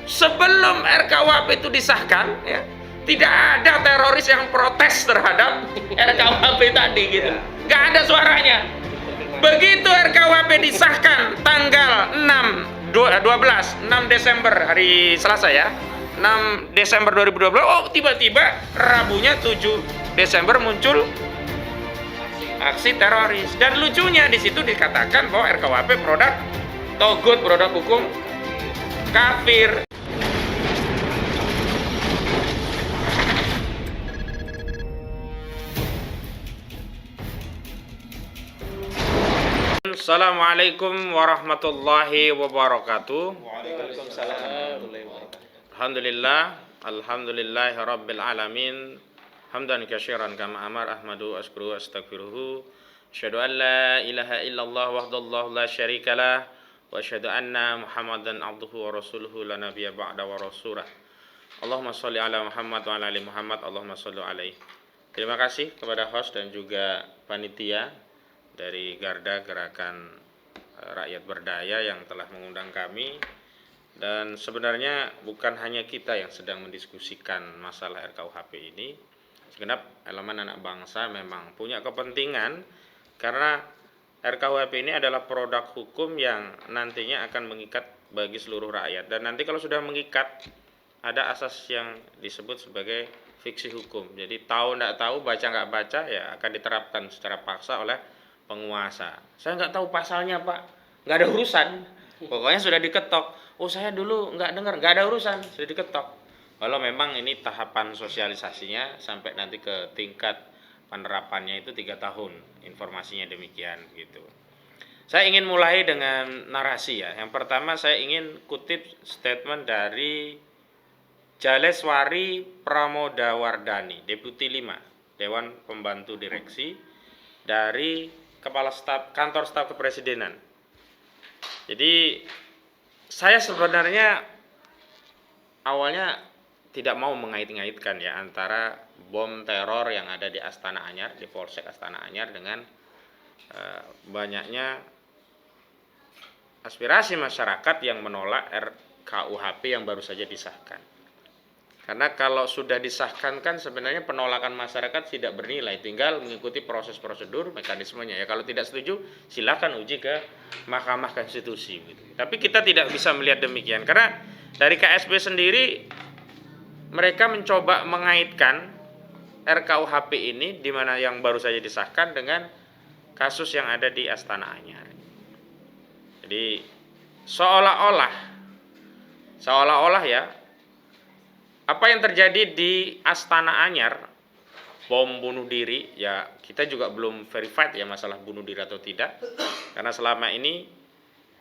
Sebelum RKUHP itu disahkan, ya, tidak ada teroris yang protes terhadap RKUHP tadi gitu. Nggak ada suaranya. Begitu RKUHP disahkan tanggal 6 Desember, hari Selasa ya, 6 Desember 2012, oh tiba-tiba Rabunya 7 Desember muncul aksi teroris. Dan lucunya di situ dikatakan bahwa RKUHP produk togut, produk hukum kafir. Assalamualaikum warahmatullahi wabarakatuh. Waalaikumsalam. Alhamdulillahi rabbil alamin. Hamdan katsiran kama amar ahmadu askuru astaghfiruhu. Asyhadu an la ilaha illallah wahdahu la syarikalah wa asyhadu anna Muhammadan abduhu wa rasuluhu la nabiyya ba'da wa rasulah. Allahumma shalli ala Muhammad wa ala ali Muhammad. Allahumma shalli alaihi. Terima kasih kepada host dan juga panitia dari Garda Gerakan Rakyat Berdaya yang telah mengundang kami. Dan sebenarnya bukan hanya kita yang sedang mendiskusikan masalah RKUHP ini. Segenap elemen anak bangsa memang punya kepentingan, karena RKUHP ini adalah produk hukum yang nantinya akan mengikat bagi seluruh rakyat. Dan nanti kalau sudah mengikat, ada asas yang disebut sebagai fiksi hukum. Jadi tahu tidak tahu, baca nggak baca, ya akan diterapkan secara paksa oleh penguasa. Saya nggak tahu pasalnya Pak, nggak ada urusan. Pokoknya sudah diketok. Oh saya dulu nggak dengar, nggak ada urusan, sudah diketok. Kalau memang ini tahapan sosialisasinya sampai nanti ke tingkat penerapannya itu 3 tahun, informasinya demikian gitu. Saya ingin mulai dengan narasi ya. Yang pertama saya ingin kutip statement dari Jaleswari Pramodawardhani, Deputi 5, Dewan Pembantu Direksi dari Kepala Staf Kantor Staf Kepresidenan. Jadi saya sebenarnya awalnya tidak mau mengait-ngaitkan ya antara bom teror yang ada di Astana Anyar, di Polsek Astana Anyar, dengan banyaknya aspirasi masyarakat yang menolak RKUHP yang baru saja disahkan. Karena kalau sudah disahkan kan sebenarnya penolakan masyarakat tidak bernilai, tinggal mengikuti proses prosedur mekanismenya ya. Kalau tidak setuju silakan uji ke Mahkamah Konstitusi gitu. Tapi kita tidak bisa melihat demikian, karena dari KSP sendiri mereka mencoba mengaitkan RKUHP ini di mana yang baru saja disahkan dengan kasus yang ada di Astana Anyar. Jadi seolah-olah ya, apa yang terjadi di Astana Anyar, bom bunuh diri, ya kita juga belum verified ya masalah bunuh diri atau tidak. Karena selama ini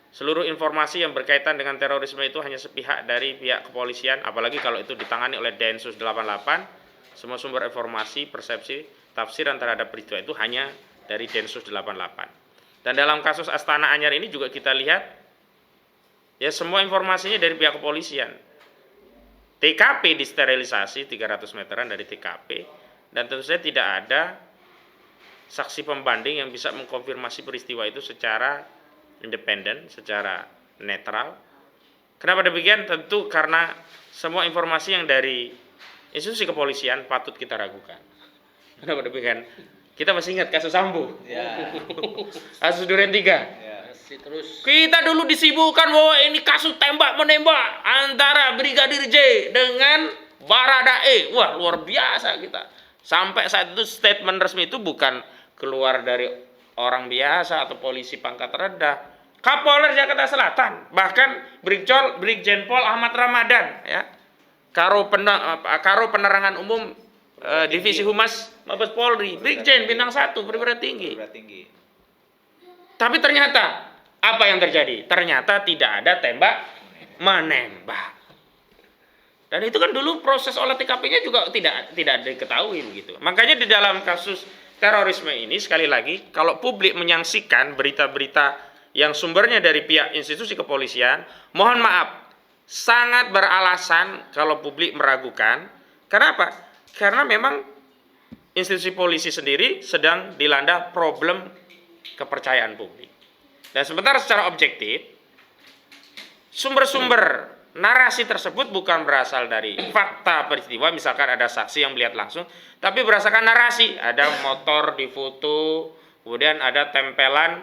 seluruh informasi yang berkaitan dengan terorisme itu hanya sepihak dari pihak kepolisian, apalagi kalau itu ditangani oleh Densus 88. Semua sumber informasi, persepsi, tafsiran terhadap peristiwa itu hanya dari Densus 88. Dan dalam kasus Astana Anyar ini juga kita lihat ya semua informasinya dari pihak kepolisian. TKP disterilisasi 300 meteran dari TKP, dan tentu saja tidak ada saksi pembanding yang bisa mengkonfirmasi peristiwa itu secara independen, secara netral. Kenapa demikian? Tentu karena semua informasi yang dari institusi kepolisian patut kita ragukan. Kenapa demikian? Kita masih ingat kasus Sambo, ya. Kasus Duren 3. Ya. Terus kita dulu disibukkan bahwa ini kasus tembak-menembak antara Brigadir J dengan Baradae. Wah, luar biasa kita. Sampai saat itu statement resmi itu bukan keluar dari orang biasa atau polisi pangkat rendah. Kapolres Jakarta Selatan, bahkan Brigjen Pol Ahmad Ramadan ya. Karo Penerangan Umum Divisi Humas Mabes Polri, Brigjen bintang 1, perwira tinggi. Tapi ternyata apa yang terjadi? Ternyata tidak ada tembak menembak. Dan itu kan dulu proses olah TKP-nya juga tidak diketahui begitu. Makanya di dalam kasus terorisme ini sekali lagi, kalau publik menyaksikan berita-berita yang sumbernya dari pihak institusi kepolisian, mohon maaf, sangat beralasan kalau publik meragukan. Kenapa? Karena memang institusi polisi sendiri sedang dilanda problem kepercayaan publik. Dan sementara secara objektif, sumber-sumber narasi tersebut bukan berasal dari fakta peristiwa, misalkan ada saksi yang melihat langsung, tapi berdasarkan narasi. Ada motor difoto, kemudian ada tempelan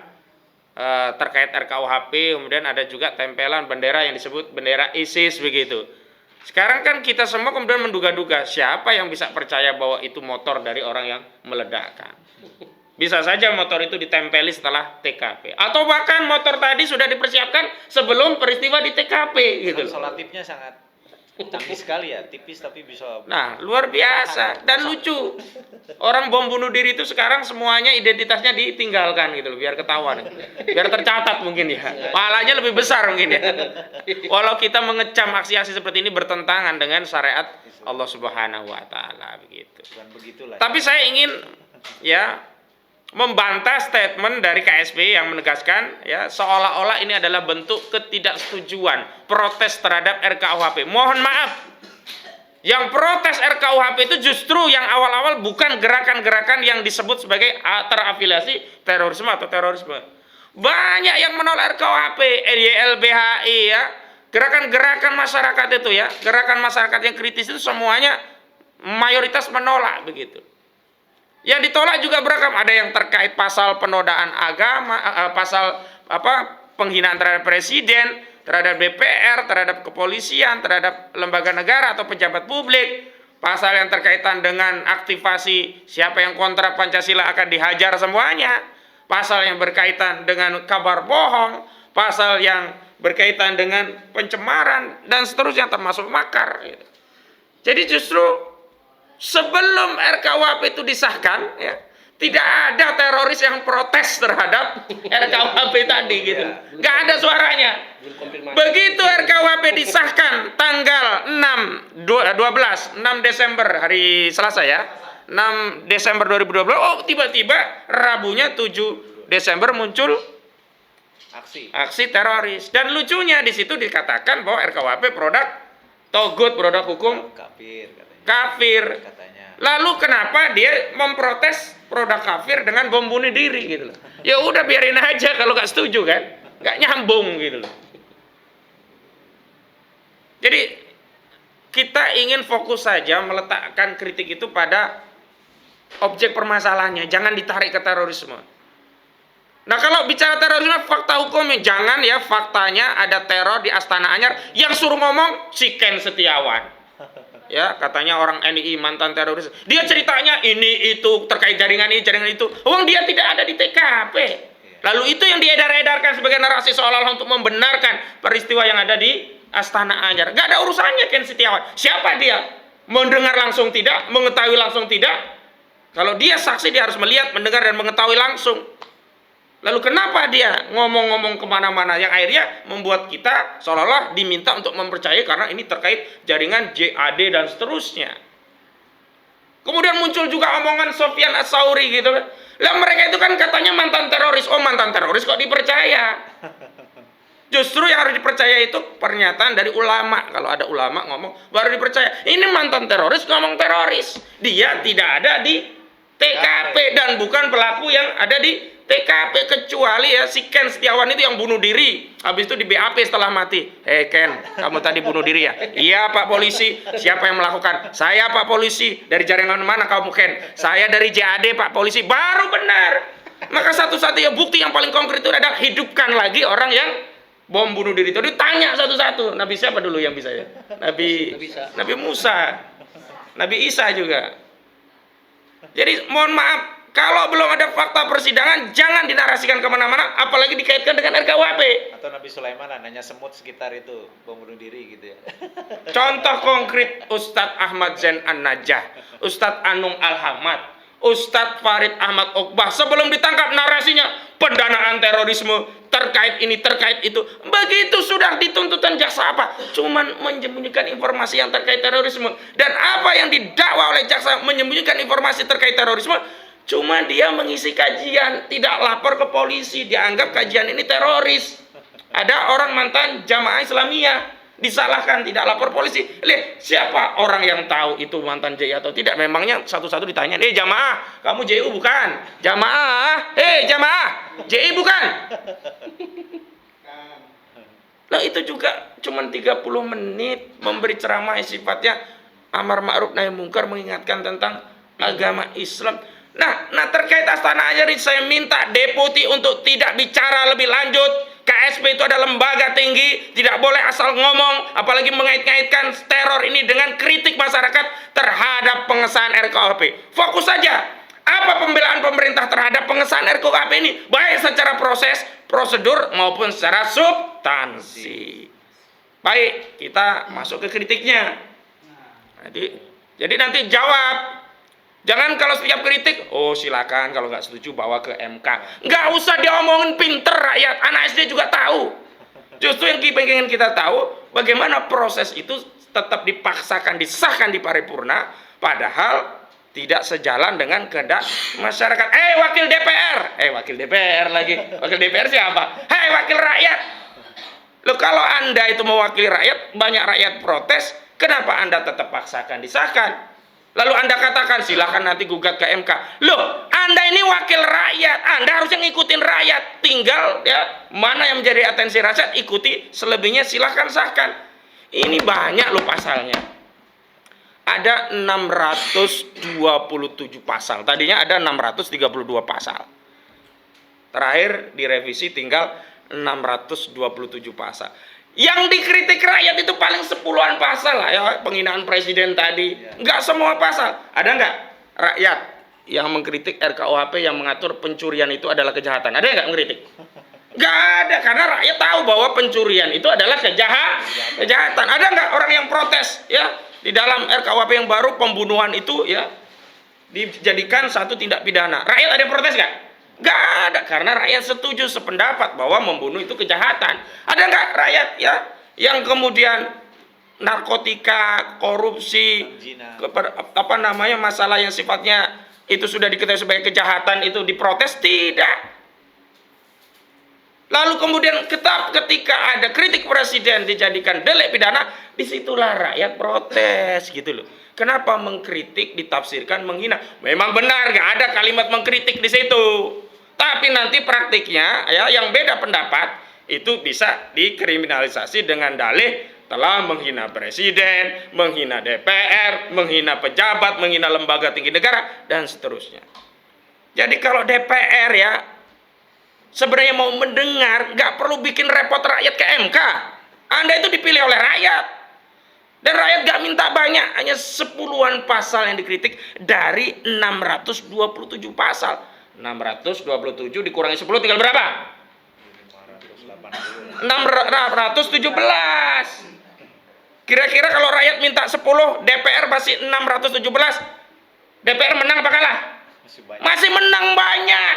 terkait RKUHP, kemudian ada juga tempelan bendera yang disebut bendera ISIS begitu. Sekarang kan kita semua kemudian menduga-duga siapa yang bisa percaya bahwa itu motor dari orang yang meledakkan. Bisa saja motor itu ditempeli setelah TKP. Atau bahkan motor tadi sudah dipersiapkan sebelum peristiwa di TKP gitu. Solatifnya sangat canggih sekali ya, tipis tapi bisa. Nah, luar biasa dan lucu. Orang bom bunuh diri itu sekarang semuanya identitasnya ditinggalkan gitu loh, biar ketahuan. Biar tercatat mungkin ya. Pahalanya lebih besar mungkin ya. Walau kita mengecam aksi-aksi seperti ini bertentangan dengan syariat Allah Subhanahu wa taala begitu. Bukan begitulah. Tapi saya ingin ya membantah statement dari KSP yang menegaskan ya seolah-olah ini adalah bentuk ketidaksetujuan protes terhadap RKUHP. Mohon maaf, yang protes RKUHP itu justru yang awal-awal bukan gerakan-gerakan yang disebut sebagai terafiliasi terorisme atau terorisme. Banyak yang menolak RKUHP, YLBHI ya, gerakan-gerakan masyarakat itu ya, gerakan masyarakat yang kritis itu semuanya mayoritas menolak begitu. Yang ditolak juga beragam, ada yang terkait pasal penodaan agama, pasal penghinaan terhadap presiden, terhadap DPR, terhadap kepolisian, terhadap lembaga negara atau pejabat publik, pasal yang terkaitan dengan aktivasi siapa yang kontra Pancasila akan dihajar semuanya, pasal yang berkaitan dengan kabar bohong, pasal yang berkaitan dengan pencemaran dan seterusnya termasuk makar. Jadi justru sebelum RKUHP itu disahkan, ya, tidak ada teroris yang protes terhadap RKUHP tadi, gitu. Nggak ada suaranya. Begitu RKUHP disahkan tanggal 6 Desember, hari Selasa ya, 6 Desember 2012, oh tiba-tiba Rabunya 7 Desember muncul aksi teroris. Dan lucunya di situ dikatakan bahwa RKUHP produk togut, produk hukum kafir katanya. Lalu kenapa dia memprotes produk kafir dengan bom bunuh diri gitu loh? Ya udah biarin aja kalau nggak setuju kan, nggak nyambung gitu loh. Jadi kita ingin fokus saja meletakkan kritik itu pada objek permasalahannya, jangan ditarik ke terorisme. Nah kalau bicara terorisme, fakta hukumnya jangan ya, faktanya ada teror di Astana Anyar yang suruh ngomong si Ken Setiawan. Ya, katanya orang NII mantan teroris. Dia ceritanya ini itu terkait jaringan ini, jaringan itu. Wong dia tidak ada di TKP. Lalu itu yang diedar-edarkan sebagai narasi seolah-olah untuk membenarkan peristiwa yang ada di Astana Anyar. Gak ada urusannya Ken Setiawan. Siapa dia? Mendengar langsung tidak, mengetahui langsung tidak. Kalau dia saksi dia harus melihat, mendengar dan mengetahui langsung. Lalu kenapa dia ngomong-ngomong kemana-mana yang akhirnya membuat kita seolah-olah diminta untuk mempercayai karena ini terkait jaringan JAD dan seterusnya. Kemudian muncul juga omongan Sofyan As-Sauri gitu. Lah mereka itu kan katanya mantan teroris. Oh mantan teroris kok dipercaya? Justru yang harus dipercaya itu pernyataan dari ulama. Kalau ada ulama ngomong baru dipercaya. Ini mantan teroris ngomong teroris. Dia tidak ada di TKP dan bukan pelaku yang ada di TKP, kecuali ya si Ken Setiawan itu yang bunuh diri. Habis itu di BAP setelah mati. Ken, kamu tadi bunuh diri ya? Iya Pak Polisi. Siapa yang melakukan? Saya Pak Polisi. Dari jaringan mana kamu Ken? Saya dari JAD Pak Polisi. Baru benar. Maka satu-satunya bukti yang paling konkret itu adalah hidupkan lagi orang yang bom bunuh diri itu. Ditanya satu-satu. Nabi siapa dulu yang bisa ya? Nabi Musa. Nabi Isa juga. Jadi mohon maaf, kalau belum ada fakta persidangan, jangan dinarasikan kemana-mana, apalagi dikaitkan dengan RKUHP. Atau Nabi Sulaiman nanya semut sekitar itu, bom bunuh diri gitu ya. Contoh konkret Ustadz Ahmad Zain An-Najah, Ustadz Anung Al-Hamad, Ustadz Farid Ahmad Okbah, sebelum ditangkap narasinya pendanaan terorisme, terkait ini, terkait itu. Begitu sudah dituntutan jaksa apa? Cuman menyembunyikan informasi yang terkait terorisme. Dan apa yang didakwa oleh jaksa menyembunyikan informasi terkait terorisme? Cuma dia mengisi kajian, tidak lapor ke polisi, dianggap kajian ini teroris. Ada orang mantan jamaah Islamiyah disalahkan, tidak lapor polisi. Lihat, siapa orang yang tahu itu mantan JI atau tidak? Memangnya satu-satu ditanya, jamaah, kamu JU bukan? Jamaah, jamaah, JI bukan? Nah itu juga cuma 30 menit memberi ceramah yang sifatnya amar ma'ruf nahi mungkar, mengingatkan tentang agama Islam. Nah terkait Astana Anyar ini saya minta deputi untuk tidak bicara lebih lanjut. KSP itu adalah lembaga tinggi, tidak boleh asal ngomong, apalagi mengait-ngaitkan teror ini dengan kritik masyarakat terhadap pengesahan RKUHP. Fokus saja. Apa pembelaan pemerintah terhadap pengesahan RKUHP ini? Baik secara proses, prosedur maupun secara substansi. Baik, kita masuk ke kritiknya. Jadi nanti jawab. Jangan kalau setiap kritik, oh silakan kalau nggak setuju bawa ke MK. Nggak usah diomongin pinter rakyat, anak SD juga tahu. Justru yang pengen kita tahu, bagaimana proses itu tetap dipaksakan, disahkan di paripurna, padahal tidak sejalan dengan kehendak masyarakat. Wakil DPR, wakil DPR lagi, wakil DPR siapa? Hei wakil rakyat. Loh kalau Anda itu mewakili rakyat, banyak rakyat protes, kenapa Anda tetap paksakan disahkan? Lalu Anda katakan silahkan nanti gugat ke MK. Loh, Anda ini wakil rakyat, Anda harusnya ngikutin rakyat. Tinggal ya mana yang menjadi atensi rakyat ikuti, selebihnya silahkan sahkan. Ini banyak loh pasalnya. Ada 627 pasal. Tadinya ada 632 pasal. Terakhir direvisi tinggal 627 pasal. Yang dikritik rakyat itu paling 10-an pasal lah ya, penghinaan presiden tadi. Enggak semua pasal. Ada enggak rakyat yang mengkritik RKUHP yang mengatur pencurian itu adalah kejahatan? Ada enggak mengkritik? Enggak ada, karena rakyat tahu bahwa pencurian itu adalah kejahatan. Ada enggak orang yang protes ya di dalam RKUHP yang baru pembunuhan itu ya dijadikan satu tindak pidana? Rakyat ada yang protes enggak? Nggak ada, karena rakyat setuju sependapat bahwa membunuh itu kejahatan. Ada nggak rakyat ya yang kemudian narkotika, korupsi, masalah yang sifatnya itu sudah diketahui sebagai kejahatan itu diprotes? Tidak. Lalu kemudian ketika ada kritik presiden dijadikan delik pidana, disitulah rakyat protes gitu loh. Kenapa mengkritik ditafsirkan menghina? Memang benar nggak ada kalimat mengkritik di situ. Tapi nanti praktiknya ya yang beda pendapat itu bisa dikriminalisasi dengan dalih telah menghina presiden, menghina DPR, menghina pejabat, menghina lembaga tinggi negara dan seterusnya. Jadi kalau DPR ya sebenarnya mau mendengar, nggak perlu bikin repot rakyat ke MK. Anda itu dipilih oleh rakyat. Dan rakyat nggak minta banyak, hanya 10-an pasal yang dikritik dari 627 pasal. 627 dikurangi 10 tinggal berapa? 617. Kira-kira kalau rakyat minta 10, DPR masih 617. DPR menang apa kalah? Masih menang banyak.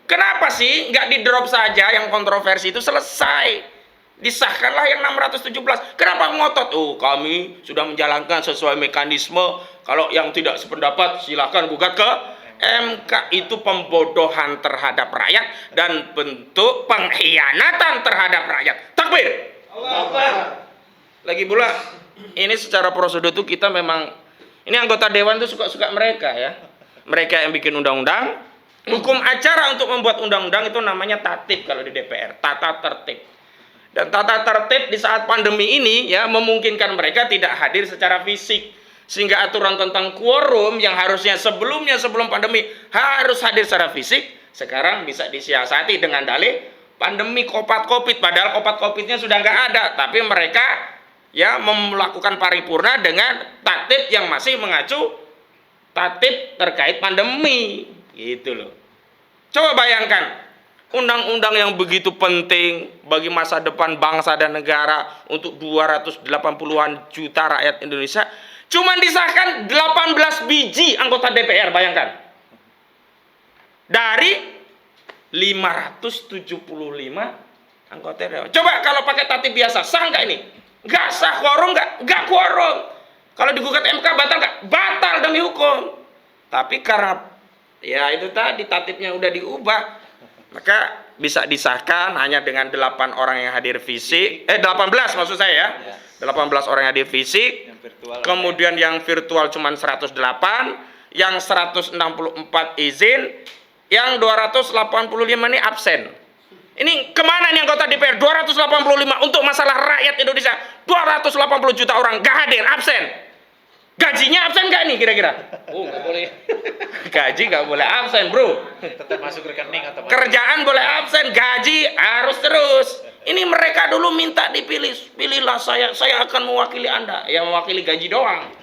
Kenapa sih nggak di-drop saja yang kontroversi itu selesai? Disahkanlah yang 617. Kenapa ngotot? Kami sudah menjalankan sesuai mekanisme. Kalau yang tidak sependapat silahkan gugat ke MK. Itu pembodohan terhadap rakyat dan bentuk pengkhianatan terhadap rakyat. Takbir. Allah. Lagi pula ini secara prosedur itu kita memang, ini anggota dewan itu suka-suka mereka ya. Mereka yang bikin undang-undang. Hukum acara untuk membuat undang-undang itu namanya tatib kalau di DPR, tata tertib. Dan tata tertib di saat pandemi ini ya memungkinkan mereka tidak hadir secara fisik. Sehingga aturan tentang quorum yang harusnya sebelum pandemi harus hadir secara fisik, sekarang bisa disiasati dengan dalih pandemi Covid. Padahal Covidnya sudah nggak ada, tapi mereka ya melakukan paripurna dengan tatib yang masih mengacu tatib terkait pandemi, gitu loh. Coba bayangkan, undang-undang yang begitu penting bagi masa depan bangsa dan negara untuk 280-an juta rakyat Indonesia, cuman disahkan 18 biji anggota DPR, bayangkan. Dari 575 anggota dewan. Coba kalau pakai tatib biasa, sah nggak ini? Nggak sah. Quorum nggak? Nggak quorum. Kalau digugat MK batal nggak? Batal demi hukum. Tapi karena ya itu tadi tatibnya udah diubah, maka bisa disahkan hanya dengan 8 orang yang hadir fisik. 18 maksud saya ya. 18 orang yang hadir fisik. Kemudian yang virtual cuma 108, yang 164 izin, yang 285 ini absen. Ini kemana nih anggota DPR 285 untuk masalah rakyat Indonesia? 280 juta orang gak hadir, absen. Gajinya absen gak nih kira-kira? Oh, nggak boleh. Gaji gak boleh absen, bro. Tetap masuk rekening atau Kerjaan boleh absen, gaji harus terus. Ini mereka dulu minta dipilih. Pilihlah saya akan mewakili Anda. Ya mewakili gaji doang.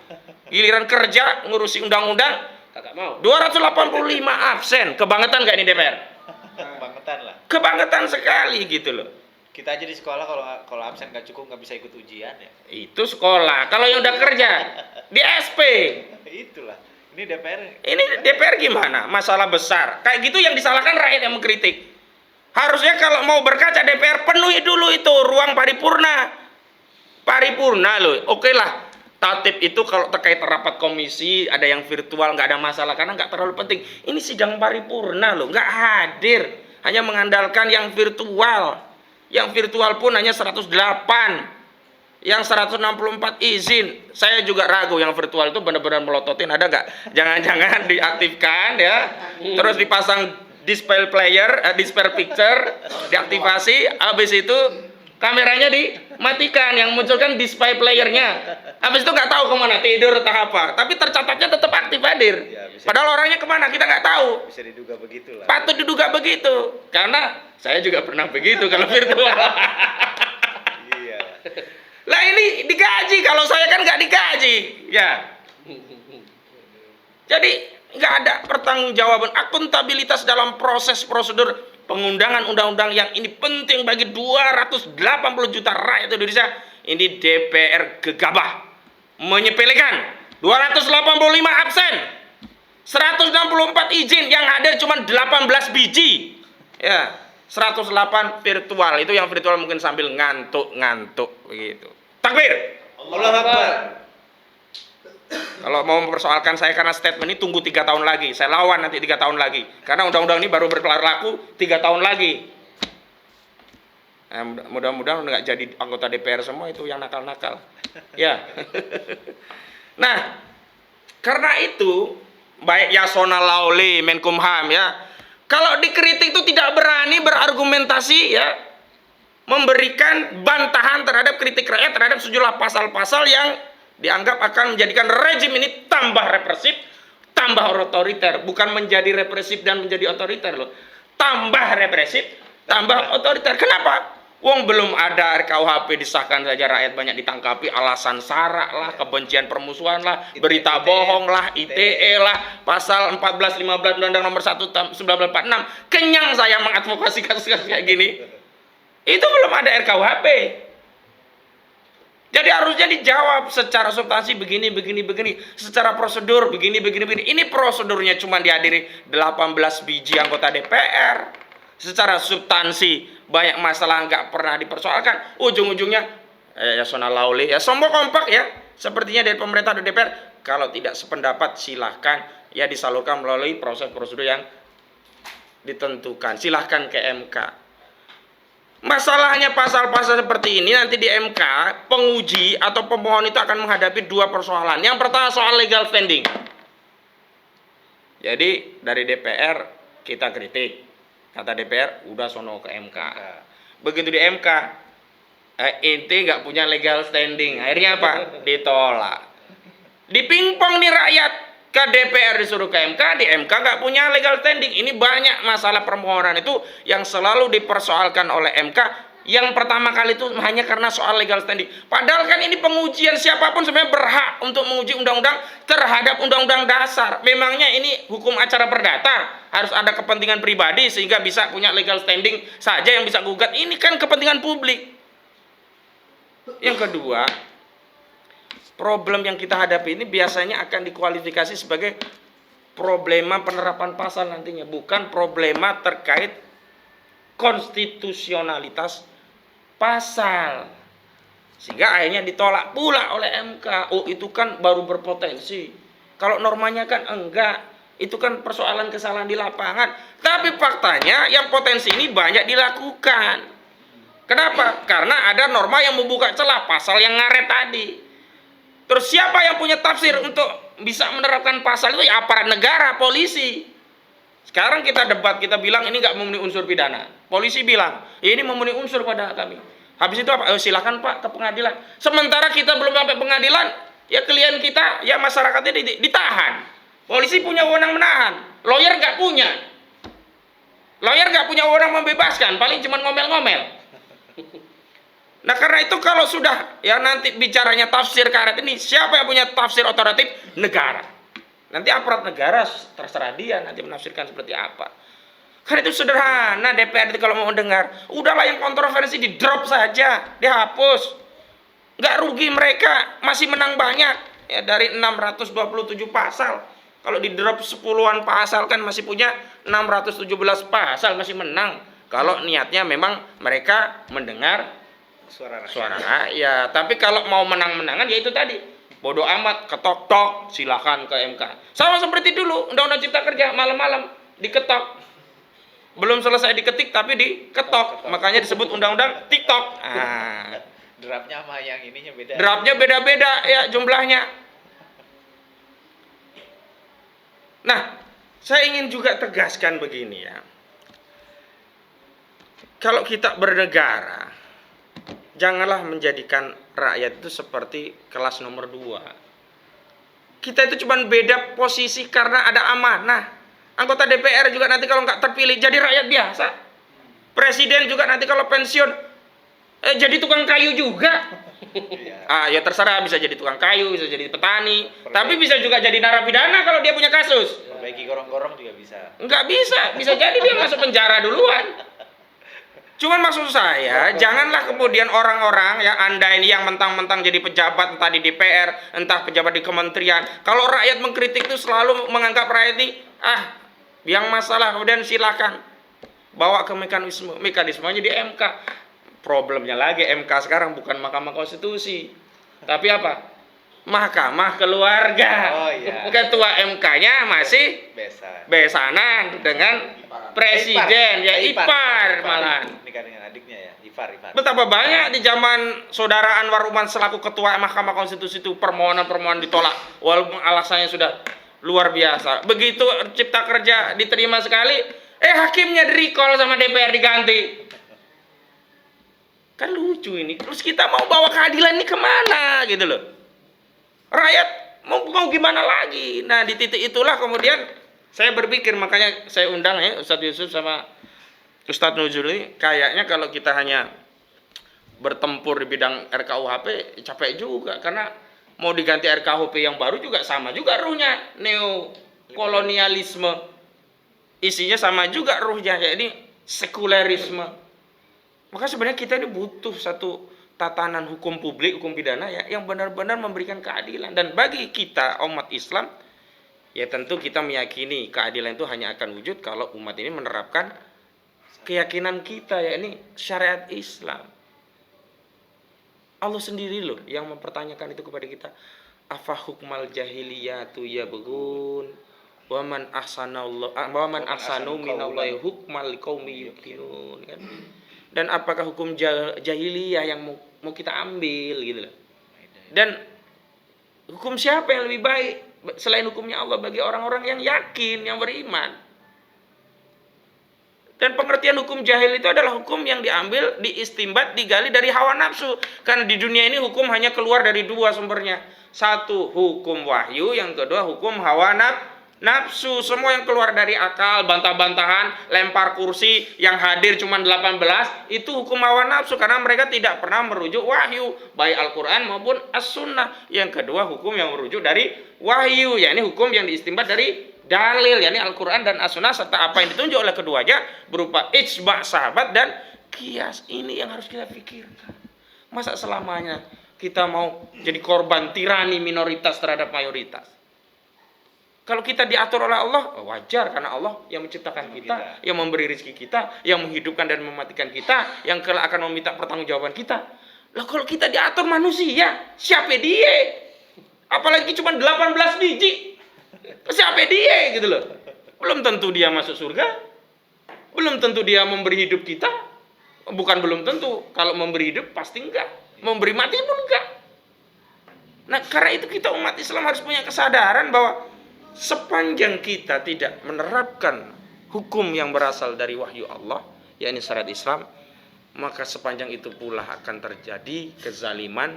Giliran kerja, ngurusi undang-undang, kagak mau. 285 absen. Kebangetan gak ini DPR? Kebangetan lah. Kebangetan sekali gitu loh. Kita aja di sekolah kalau absen nggak cukup nggak bisa ikut ujian ya. Itu sekolah. Kalau yang udah kerja di SP. Itulah. Ini DPR. Ini DPR gimana? Masalah besar. Kayak gitu yang disalahkan rakyat yang mengkritik. Harusnya kalau mau berkaca DPR penuhi dulu itu ruang paripurna. Paripurna loh. Oke lah. Tatip itu kalau terkait rapat komisi ada yang virtual nggak ada masalah karena nggak terlalu penting. Ini sidang paripurna loh, nggak hadir. Hanya mengandalkan yang virtual. Yang virtual pun hanya 108. Yang 164 izin. Saya juga ragu yang virtual itu benar-benar melototin ada nggak? Jangan-jangan diaktifkan ya. Terus dipasang display player, display picture, diaktifasi, habis itu kameranya dimatikan, yang muncul kan display playernya. Habis itu nggak tahu kemana, tidur atau apa. Tapi tercatatnya tetap aktif hadir. Ya, bisa. Padahal orangnya kemana kita nggak tahu. Bisa diduga begitu lah. Patut diduga begitu, karena saya juga pernah begitu kalau virtual. Iya. Lah ini digaji, kalau saya kan nggak digaji, ya. Jadi nggak ada pertanggungjawaban, akuntabilitas dalam proses prosedur pengundangan undang-undang yang ini penting bagi 280 juta rakyat Indonesia. Ini DPR gegabah, menyepelekan. 285 absen, 164 izin, yang hadir cuma 18 biji. Ya, 108 virtual. Itu yang virtual mungkin sambil ngantuk-ngantuk begitu. Takbir. Allahu Akbar. Kalau mau mempersoalkan saya karena statement ini tunggu 3 tahun lagi. Saya lawan nanti 3 tahun lagi. Karena undang-undang ini baru berlaku 3 tahun lagi. Mudah-mudahan nggak jadi anggota DPR semua itu yang nakal-nakal. Ya. Nah, karena itu baik Yasona Lauli, Menkumham ya. Kalau dikritik itu tidak berani berargumentasi ya. Memberikan bantahan terhadap kritik rakyat terhadap sejumlah pasal-pasal yang dianggap akan menjadikan rejim ini tambah represif, tambah otoriter, bukan menjadi represif dan menjadi otoriter loh. Tambah represif, tambah otoriter. Kenapa? Wong belum ada RKUHP disahkan saja rakyat banyak ditangkapi alasan sara lah, kebencian permusuhan lah, berita bohong lah, ITE lah, pasal 14 15 Undang-Undang Nomor 1 1946. Kenyang saya mengadvokasi kasus-kasus kayak gini. Itu belum ada RKUHP. Jadi harusnya dijawab secara substansi begini. Secara prosedur begini. Ini prosedurnya cuma dihadiri 18 biji anggota DPR. Secara substansi banyak masalah nggak pernah dipersoalkan. Ujung-ujungnya Yasona Lauli ya sombong kompak ya. Sepertinya dari pemerintah dan DPR. Kalau tidak sependapat silahkan ya disalurkan melalui proses prosedur yang ditentukan. Silahkan ke MK. Masalahnya pasal-pasal seperti ini nanti di MK, penguji atau pemohon itu akan menghadapi 2 persoalan. Yang pertama soal legal standing. Jadi dari DPR kita kritik. Kata DPR, udah sono ke MK. Begitu di MK, ente nggak punya legal standing. Akhirnya apa? Ditolak. Dipingpong nih rakyat. Ke DPR disuruh ke MK, di MK nggak punya legal standing. Ini banyak masalah permohonan itu yang selalu dipersoalkan oleh MK. Yang pertama kali itu hanya karena soal legal standing. Padahal kan ini pengujian siapapun sebenarnya berhak untuk menguji undang-undang terhadap undang-undang dasar. Memangnya ini hukum acara perdata harus ada kepentingan pribadi sehingga bisa punya legal standing saja yang bisa gugat. Ini kan kepentingan publik. Yang kedua, problem yang kita hadapi ini biasanya akan dikualifikasi sebagai problema penerapan pasal nantinya, bukan problema terkait konstitusionalitas pasal. Sehingga akhirnya ditolak pula oleh MK. Oh, itu kan baru berpotensi. Kalau normanya kan enggak. Itu kan persoalan kesalahan di lapangan. Tapi faktanya yang potensi ini banyak dilakukan. Kenapa? Karena ada norma yang membuka celah pasal yang ngaret tadi. Terus siapa yang punya tafsir untuk bisa menerapkan pasal itu? Ya aparat negara, polisi. Sekarang kita debat, kita bilang ini nggak memenuhi unsur pidana. Polisi bilang, ya ini memenuhi unsur pada kami. Habis itu apa? Silakan Pak ke pengadilan. Sementara kita belum sampai pengadilan, ya klien kita, ya masyarakatnya ditahan. Polisi punya wewenang menahan, lawyer nggak punya. Lawyer nggak punya wewenang membebaskan, paling cuma ngomel-ngomel. Nah karena itu kalau sudah ya nanti bicaranya tafsir karet ini, siapa yang punya tafsir otoritatif? Negara. Nanti aparat negara terserah dia nanti menafsirkan seperti apa. Karena itu sederhana, DPR itu kalau mau mendengar, udahlah yang kontroversi di drop saja, dihapus. Nggak rugi mereka, masih menang banyak. Ya dari 627 pasal. Kalau di drop 10-an pasal kan masih punya 617 pasal, masih menang. Kalau niatnya memang mereka mendengar suara rakyat. Tapi kalau mau menang-menangan ya itu tadi. Bodoh amat, ketok-tok, silakan ke MK. Sama seperti dulu, Undang-Undang Cipta Kerja malam-malam diketok. Belum selesai diketik tapi diketok. Makanya disebut Undang-Undang TikTok. Draftnya sama yang ininya beda. Draftnya beda-beda ya jumlahnya. Nah, saya ingin juga tegaskan begini ya. Kalau kita bernegara, janganlah menjadikan rakyat itu seperti kelas nomor 2. Kita itu cuma beda posisi karena ada amanah. Anggota DPR juga nanti kalau nggak terpilih jadi rakyat biasa. Presiden juga nanti kalau pensiun jadi tukang kayu juga. Ya terserah, bisa jadi tukang kayu, bisa jadi petani. Tapi bisa juga jadi narapidana kalau dia punya kasus. Perbaiki gorong-gorong juga bisa. Nggak bisa jadi dia masuk penjara duluan. Cuman maksud saya, janganlah kemudian orang-orang ya Anda ini yang mentang-mentang jadi pejabat entah di DPR, entah pejabat di kementerian. Kalau rakyat mengkritik itu selalu menganggap rakyat ini yang masalah, kemudian silakan bawa ke mekanismenya di MK. Problemnya lagi MK sekarang bukan Mahkamah Konstitusi. Tapi apa? Mahkamah Keluarga. Oh iya. Ketua MK-nya masih besanan dengan presiden, ipar malahan. Nikah dengan adiknya ya, ipar. Betapa banyak di zaman saudara Anwar Uman selaku ketua Mahkamah Konstitusi itu permohonan-permohonan ditolak walaupun alasannya sudah luar biasa. Begitu Cipta Kerja diterima sekali, hakimnya di-recall sama DPR diganti. Kan lucu ini. Terus kita mau bawa keadilan ini kemana gitu loh. Rakyat mau gimana lagi? Nah di titik itulah kemudian saya berpikir, makanya saya undang ya Ustadz Yusuf sama Ustadz Nuzul ini. Kayaknya kalau kita hanya bertempur di bidang RKUHP capek juga, karena mau diganti RKUHP yang baru juga sama juga ruhnya, neokolonialisme, isinya sama juga ruhnya, ya ini sekulerisme. Maka sebenarnya kita ini butuh satu tatanan hukum publik, hukum pidana ya, yang benar-benar memberikan keadilan. Dan bagi kita umat Islam, ya tentu kita meyakini keadilan itu hanya akan wujud kalau umat ini menerapkan keyakinan kita, ya ini syariat Islam. Allah sendiri loh yang mempertanyakan itu kepada kita. Afa hukmal jahiliyatu yabghun wa man ahsanu minallahi hukmal liqaumi yuqinun, kan? Dan apakah hukum jahiliyah yang mau kita ambil gitu loh. Dan hukum siapa yang lebih baik selain hukumnya Allah bagi orang-orang yang yakin, yang beriman. Dan pengertian hukum jahil itu adalah hukum yang diambil, diistimbat, digali dari hawa nafsu. Karena di dunia ini hukum hanya keluar dari dua sumbernya. Satu hukum wahyu, yang kedua hukum hawa nafsu. Semua yang keluar dari akal, bantah-bantahan, lempar kursi, yang hadir cuma 18, itu hukum hawa nafsu. Karena mereka tidak pernah merujuk wahyu, baik Al-Quran maupun As-Sunnah. Yang kedua hukum yang merujuk dari wahyu, yakni hukum yang diistimbat dari dalil, yakni Al-Quran dan As-Sunnah, serta apa yang ditunjuk oleh keduanya berupa ijma' sahabat dan qiyas. Ini yang harus kita pikirkan. Masa selamanya kita mau jadi korban tirani minoritas terhadap mayoritas? Kalau kita diatur oleh Allah, wajar, karena Allah yang menciptakan kita, yang memberi rezeki kita, yang menghidupkan dan mematikan kita, yang kelak akan meminta pertanggungjawaban kita. Lah kalau kita diatur manusia, siapa dia? Apalagi cuma 18 biji. Siapa dia gitu loh. Belum tentu dia masuk surga. Belum tentu dia memberi hidup kita. Bukan belum tentu, kalau memberi hidup pasti enggak. Memberi mati pun enggak. Nah, karena itu kita umat Islam harus punya kesadaran bahwa sepanjang kita tidak menerapkan hukum yang berasal dari wahyu Allah, yakni syariat Islam, maka sepanjang itu pula akan terjadi kezaliman,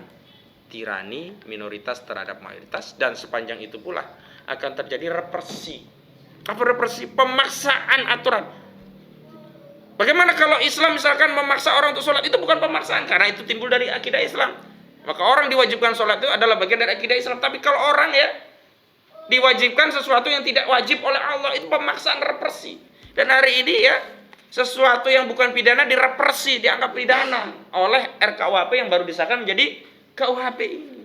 tirani minoritas terhadap mayoritas, dan sepanjang itu pula akan terjadi represi. Apa represi? Pemaksaan aturan. Bagaimana kalau Islam misalkan memaksa orang untuk sholat? Itu bukan pemaksaan, karena itu timbul dari akidah Islam. Maka orang diwajibkan sholat itu adalah bagian dari akidah Islam. Tapi kalau orang ya diwajibkan sesuatu yang tidak wajib oleh Allah, itu pemaksaan, represi. Dan hari ini ya, sesuatu yang bukan pidana direpresi, dianggap pidana oleh RKUHP yang baru disahkan menjadi KUHP ini.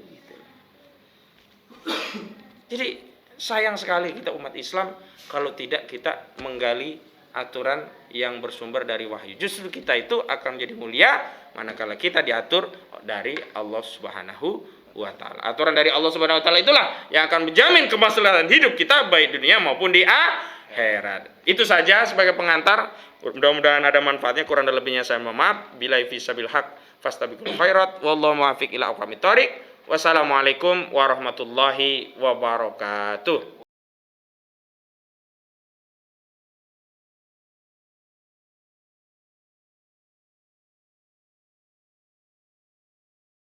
Jadi sayang sekali kita umat Islam kalau tidak kita menggali aturan yang bersumber dari wahyu. Justru kita itu akan menjadi mulia manakala kita diatur dari Allah Subhanahu wa taala. Aturan dari Allah Subhanahu wa taala itulah yang akan menjamin kemaslahatan hidup kita baik dunia maupun di akhirat. Itu saja sebagai pengantar. Mudah-mudahan ada manfaatnya. Kurang dan lebihnya saya mohon maaf. Billahi fisabil haq fastabiqul khairat wallahu muwaffiq ila aqwamit thoriq. Wassalamualaikum warahmatullahi wabarakatuh.